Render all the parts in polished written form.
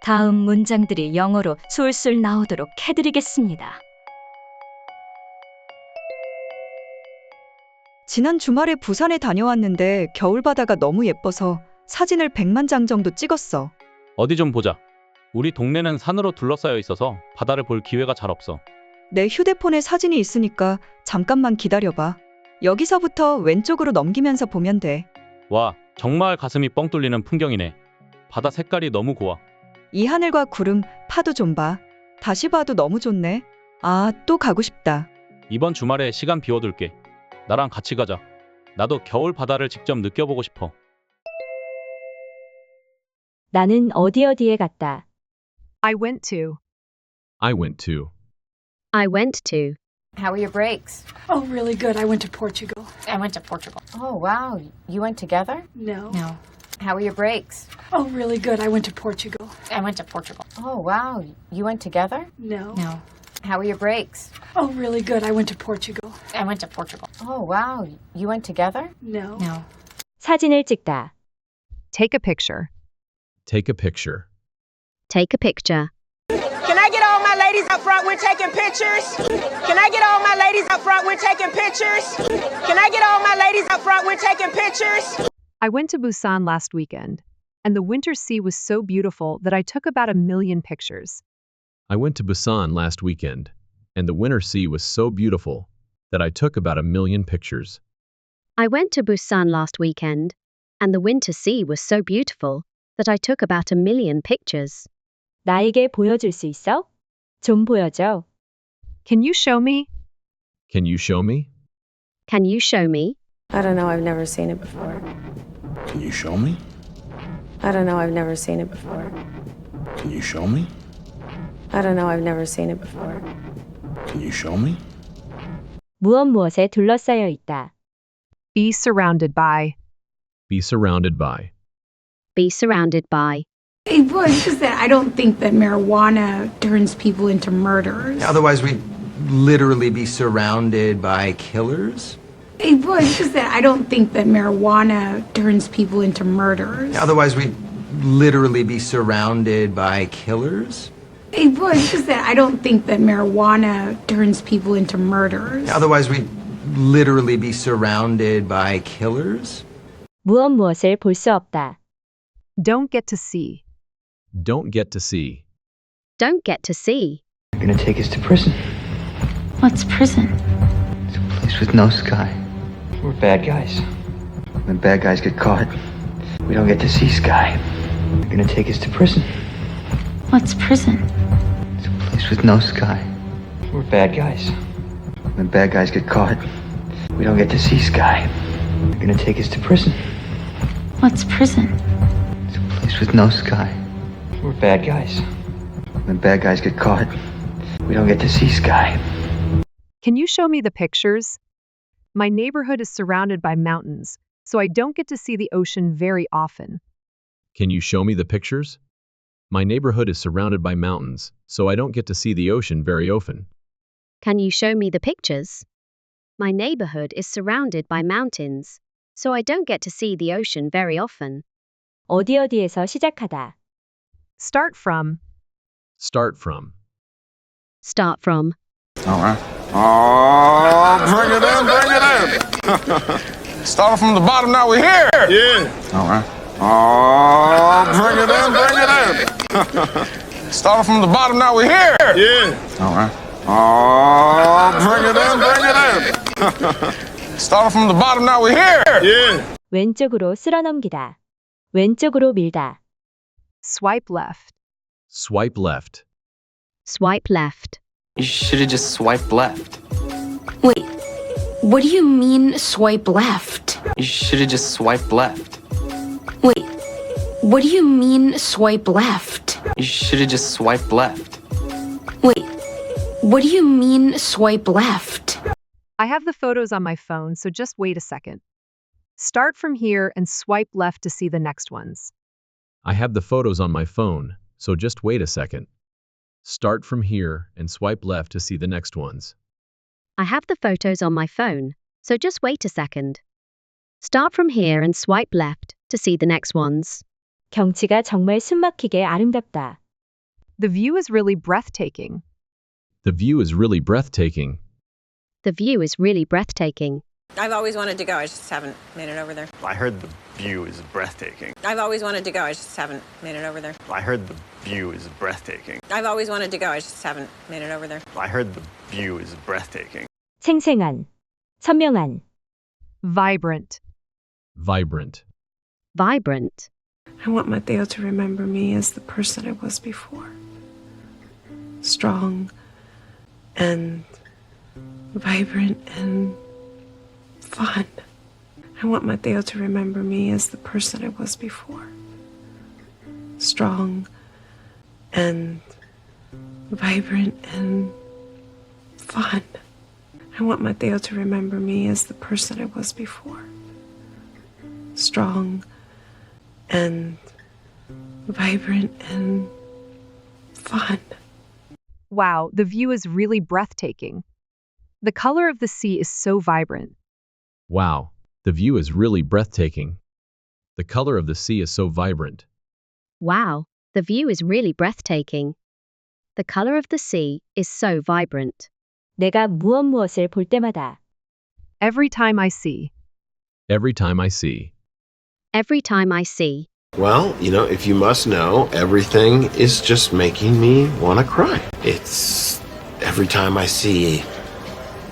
다음 문장들이 영어로 술술 나오도록 해드리겠습니다. 지난 주말에 부산에 다녀왔는데 겨울바다가 너무 예뻐서 사진을 100만 장 정도 찍었어. 어디 좀 보자. 우리 동네는 산으로 둘러싸여 있어서 바다를 볼 기회가 잘 없어. 내 휴대폰에 사진이 있으니까 잠깐만 기다려봐. 여기서부터 왼쪽으로 넘기면서 보면 돼. 와, 정말 가슴이 뻥 뚫리는 풍경이네. 바다 색깔이 너무 고와. 이 하늘과 구름, 파도 좀 봐. 다시 봐도 너무 좋네. 아, 또 가고 싶다. 이번 주말에 시간 비워둘게. 나랑 같이 가자. 나도 겨울 바다를 직접 느껴보고 싶어. 나는 어디에 갔다. I went to. I went to. I went to. How were your breaks? Oh, really good. I went to Portugal. I went to Portugal. Oh, wow. You went together? No. No. How were your breaks? Oh, really good. I went to Portugal. I went to Portugal. Oh, wow. You went together? No. No. How were your breaks? Oh, really good. I went to Portugal. I went to Portugal. Oh, wow. You went together? No. No. 사진을 찍다. Take a picture. Take a picture. Take a picture. Can I get all my ladies up front? We're taking pictures. Can I get all my ladies up front? We're taking pictures. Can I get all my ladies up front? We're taking pictures. I went to Busan last weekend, and the winter sea was so beautiful that I took about 1,000,000 pictures. I went to Busan last weekend, and the winter sea was so beautiful that I took about 1,000,000 pictures. I went to Busan last weekend, and the winter sea was so beautiful that I took about 1,000,000 pictures. 나에게 보여줄 수 있어? 좀 보여줘. Can you show me? Can you show me? Can you show me? I don't know, I've never seen it before. Can you show me? I don't know, I've never seen it before. Can you show me? I don't know, I've never seen it before. Can you show me? 무엇에 둘러싸여 있다. Be surrounded by. Be surrounded by. Be surrounded by. Hey, boy, it's just that I don't think that marijuana turns people into murderers. Otherwise, we'd literally be surrounded by killers. Hey, boy, it's just that I don't think that marijuana turns people into murderers. Otherwise, we'd literally be surrounded by killers. Hey, boy, it's just that I don't think that marijuana turns people into murderers. Otherwise, we'd literally be surrounded by killers. 무엇을 볼 수 없다. Don't get to see. Don't get to see. Don't get to see. They're gonna take us to prison. What's prison? It's a place with no sky. We're bad guys. When bad guys get caught, we don't get to see sky. They're gonna take us to prison. What's prison? It's a place with no sky. We're bad guys. When bad guys get caught, we don't get to see sky. They're gonna take us to prison. What's prison? It's a place with no sky. We're bad guys. When bad guys get caught, we don't get to see sky. Can you show me the pictures? My neighborhood is surrounded by mountains, so I don't get to see the ocean very often. Can you show me the pictures? My neighborhood is surrounded by mountains, so I don't get to see the ocean very often. Can you show me the pictures? My neighborhood is surrounded by mountains, so I don't get to see the ocean very often. 어디에서 시작하다. Start from. Start from. Start from. All right. Oh, bring it in, bring it in. Starting from the bottom, now we're here. Yeah. All right. Oh, bring it in, bring it in. Starting from the bottom, now we're here. Yeah. All right. Oh, bring it in, bring it in. Starting from the bottom, now we're here. Yeah. 왼쪽으로 쓸어넘기다. 왼쪽으로 밀다. Swipe left. Swipe left. Swipe left. You should have just swiped left. Wait, what do you mean swipe left? You should have just swiped left. Wait, what do you mean swipe left? You should have just swiped left. Wait, what do you mean swipe left? I have the photos on my phone, so just wait a second. Start from here and swipe left to see the next ones. I have the photos on my phone, so just wait a second. Start from here and swipe left to see the next ones. I have the photos on my phone, so just wait a second. Start from here and swipe left to see the next ones. 경치가 정말 숨막히게 아름답다. The view is really breathtaking. The view is really breathtaking. The view is really breathtaking. I've always wanted to go, I just haven't made it over there. I heard the view is breathtaking. I've always wanted to go, I just haven't made it over there. I heard the view is breathtaking. I've always wanted to go, I just haven't made it over there. I heard the view is breathtaking. 생생한, 선명한, Vibrant. Vibrant. Vibrant. I want Mateo to remember me as the person I was before. Strong and vibrant and fun. I want Mateo to remember me as the person I was before. Strong and vibrant and fun. I want Mateo to remember me as the person I was before. Strong and vibrant and fun. Wow, the view is really breathtaking. The color of the sea is so vibrant. Wow, the view is really breathtaking. The color of the sea is so vibrant. Wow, the view is really breathtaking. The color of the sea is so vibrant. 내가 무엇을 볼 때마다. Every time I see. Every time I see. Every time I see. Well, if you must know, everything is just making me want to cry. It's every time I see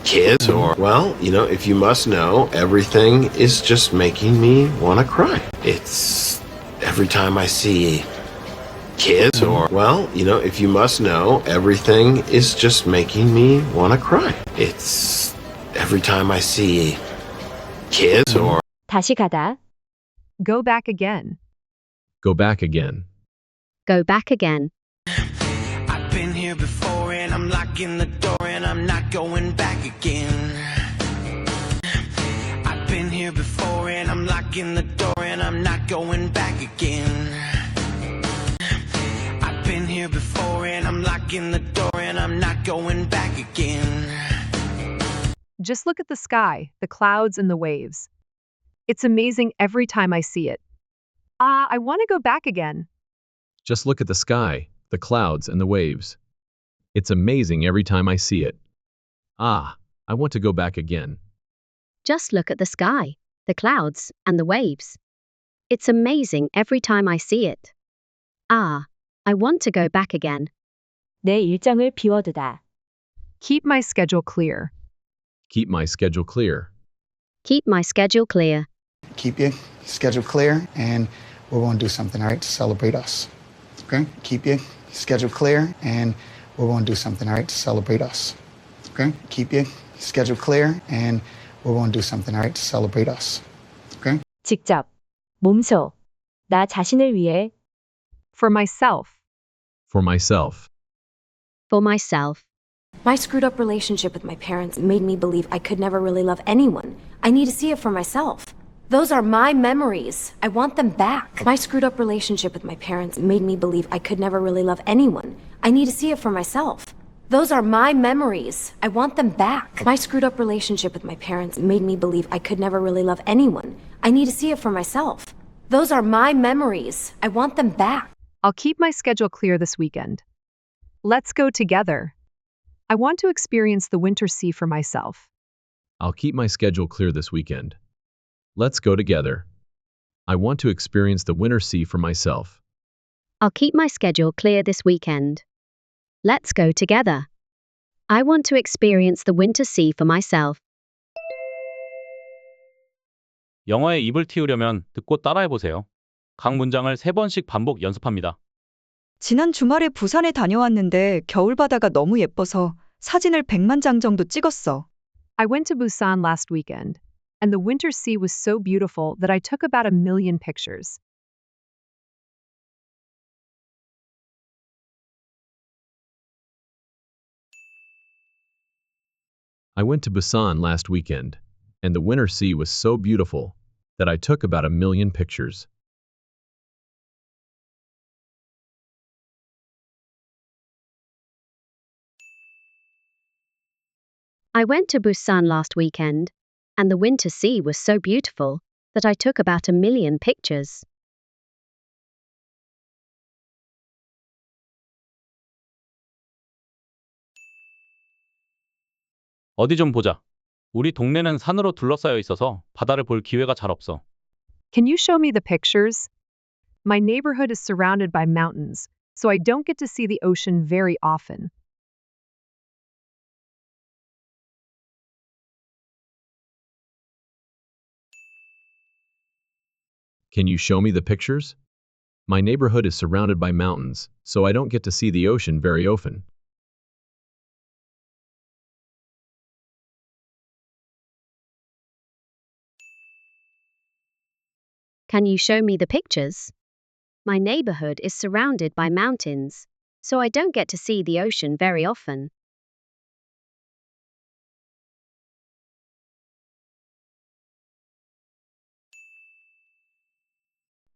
kids or, if you must know, everything is just making me want to cry. It's every time I see kids or, if you must know, everything is just making me want to cry. It's every time I see kids or. 다시 가다. Go back again. Go back again. Go back again. I've been here before and I'm locking the door and I'm not going back again. I've been here before and I'm locking the door and I'm not going back again. I've been here before and I'm locking the door and I'm not going back again. Just look at the sky, the clouds, and the waves. It's amazing every time I see it. I want to go back again. Just look at the sky, the clouds, and the waves. It's amazing every time I see it. I want to go back again. Just look at the sky, the clouds, and the waves. It's amazing every time I see it. I want to go back again. 내 일정을 비워두다. Keep my schedule clear. Keep my schedule clear. Keep my schedule clear. Keep your schedule clear, and we're going to do something, all right, to celebrate us. Okay? Keep your schedule clear, and we're going to do something, all right, to celebrate us. Okay? Keep your schedule clear, and we're going to do something, all right, to celebrate us. Okay? 직접, 몸소, 나 자신을 위해. For myself. For myself. For myself. My screwed up relationship with my parents made me believe I could never really love anyone. I need to see it for myself. Those are my memories. I want them back. My screwed up relationship with my parents made me believe I could never really love anyone. I need to see it for myself. Those are my memories. I want them back. My screwed up relationship with my parents made me believe I could never really love anyone. I need to see it for myself. Those are my memories. I want them back. I'll keep my schedule clear this weekend. Let's go together. I want to experience the winter sea for myself. I'll keep my schedule clear this weekend. Let's go together. I want to experience the winter sea for myself. I'll keep my schedule clear this weekend. Let's go together. I want to experience the winter sea for myself. 영어에 입을 틔우려면 듣고 따라해보세요. 각 문장을 3번씩 반복 연습합니다. 지난 주말에 부산에 다녀왔는데 겨울바다가 너무 예뻐서 사진을 100만 장 정도 찍었어. I went to Busan last weekend, and the winter sea was so beautiful that I took about 1,000,000 pictures. I went to Busan last weekend, and the winter sea was so beautiful that I took about 1,000,000 pictures. I went to Busan last weekend, and the winter sea was so beautiful that I took about 1,000,000 pictures. 어디 좀 보자. 우리 동네는 산으로 둘러싸여 있어서 바다를 볼 기회가 잘 없어. Can you show me the pictures? My neighborhood is surrounded by mountains, so I don't get to see the ocean very often. Can you show me the pictures? My neighborhood is surrounded by mountains, so I don't get to see the ocean very often. Can you show me the pictures? My neighborhood is surrounded by mountains, so I don't get to see the ocean very often.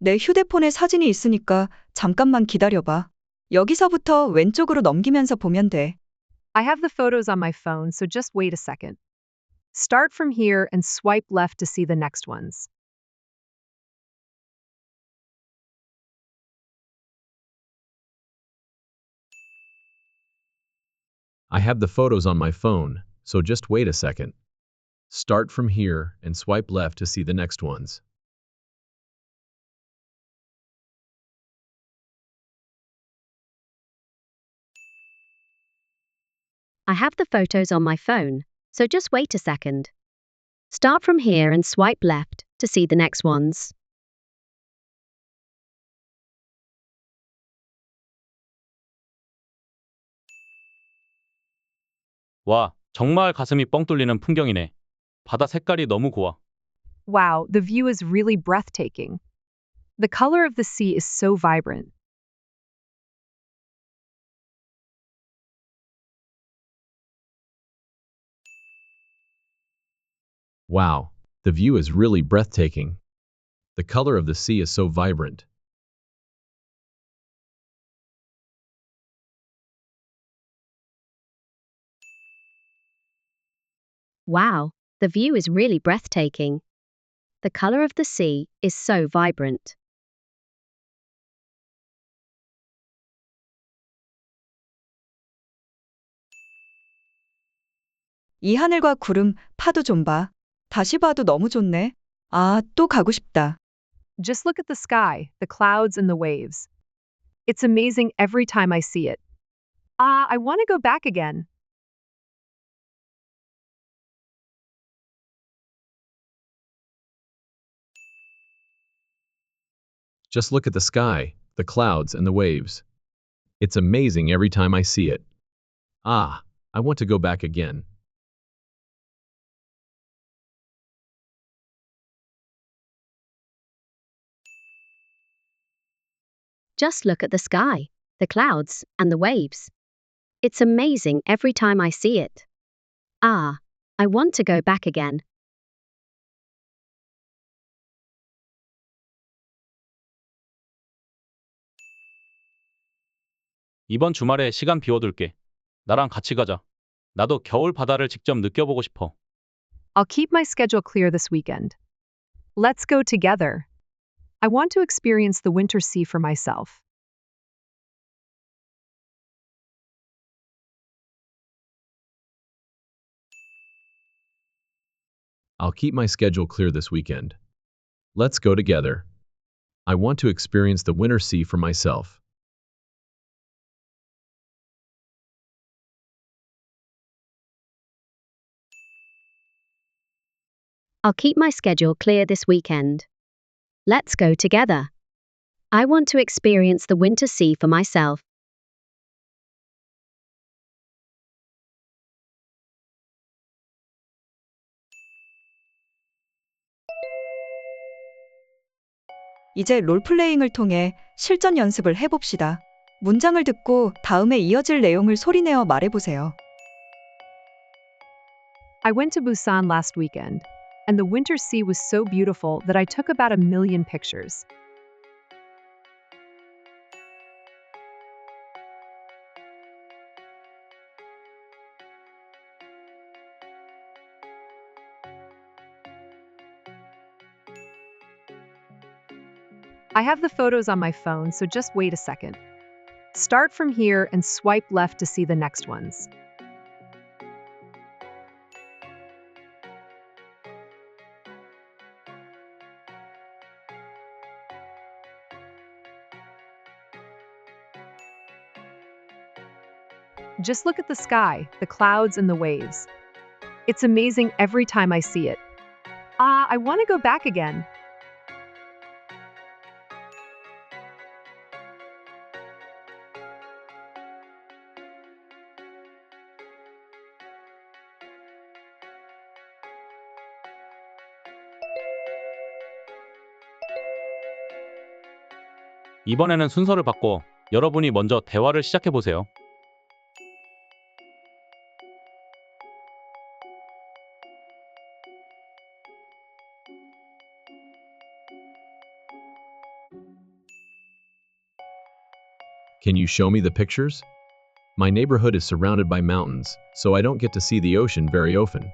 내 휴대폰에 사진이 있으니까 잠깐만 기다려봐. 여기서부터 왼쪽으로 넘기면서 보면 돼. I have the photos on my phone, so just wait a second. Start from here and swipe left to see the next ones. I have the photos on my phone, so just wait a second. Start from here and swipe left to see the next ones. I have the photos on my phone, so just wait a second. Start from here and swipe left to see the next ones. 와, 정말 가슴이 뻥 뚫리는 풍경이네. 바다 색깔이 너무 고와. Wow, the view is really breathtaking. The color of the sea is so vibrant. Wow, the view is really breathtaking. The color of the sea is so vibrant. Wow, the view is really breathtaking. The color of the sea is so vibrant. 이 하늘과 구름, 파도 좀 봐. 다시 봐도 너무 좋네. 아, 또 가고 싶다. Just look at the sky, the clouds, and the waves. It's amazing every time I see it. Ah, I want to go back again. Just look at the sky, the clouds, and the waves. It's amazing every time I see it. Ah, I want to go back again. Just look at the sky, the clouds, and the waves. It's amazing every time I see it. Ah, I want to go back again. 이번 주말에 시간 비워둘게. 나랑 같이 가자. 나도 겨울 바다를 직접 느껴보고 싶어. I'll keep my schedule clear this weekend. Let's go together. I want to experience the winter sea for myself. I'll keep my schedule clear this weekend. Let's go together. I want to experience the winter sea for myself. I'll keep my schedule clear this weekend. Let's go together. I want to experience the winter sea for myself. 이제 롤플레잉을 통해 실전 연습을 해봅시다. 문장을 듣고 다음에 이어질 내용을 소리내어 말해보세요. I went to Busan last weekend, and the winter sea was so beautiful that I took about 1,000,000 pictures. I have the photos on my phone, so just wait a second. Start from here and swipe left to see the next ones. Just look at the sky, the clouds and the waves. It's amazing every time I see it. Ah, I want to go back again. 이번에는 순서를 바꿔 여러분이 먼저 대화를 시작해 보세요. Can you show me the pictures? My neighborhood is surrounded by mountains, so I don't get to see the ocean very often.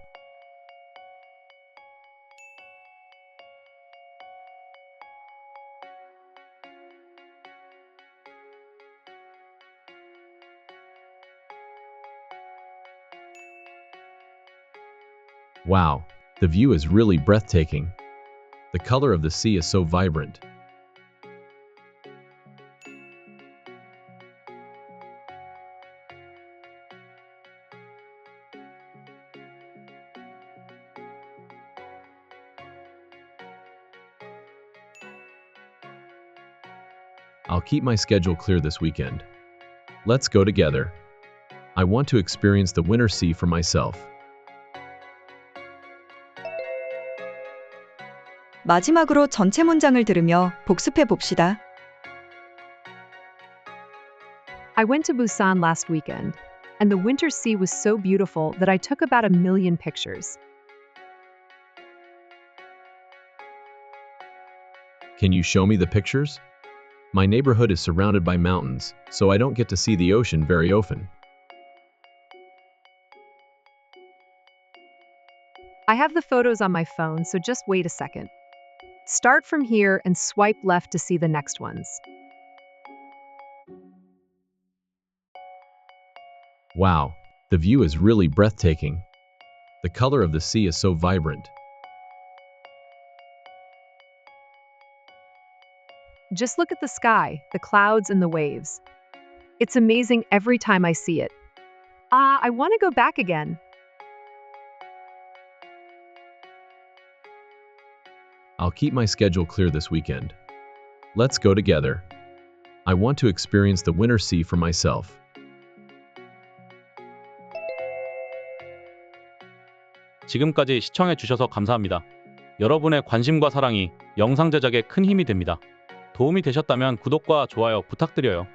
Wow, the view is really breathtaking. The color of the sea is so vibrant. I'll keep my schedule clear this weekend. Let's go together. I want to experience the winter sea for myself. 마지막으로 전체 문장을 들으며 복습해 봅시다. I went to Busan last weekend, and the winter sea was so beautiful that I took about 1,000,000 pictures. Can you show me the pictures? My neighborhood is surrounded by mountains, so I don't get to see the ocean very often. I have the photos on my phone, so just wait a second. Start from here and swipe left to see the next ones. Wow, the view is really breathtaking. The color of the sea is so vibrant. Just look at the sky, the clouds and the waves. It's amazing every time I see it. Ah, I want to go back again. I'll keep my schedule clear this weekend. Let's go together. I want to experience the winter sea for myself. 지금까지 시청해 주셔서 감사합니다. 여러분의 관심과 사랑이 영상 제작에 큰 힘이 됩니다. 도움이 되셨다면 구독과 좋아요 부탁드려요.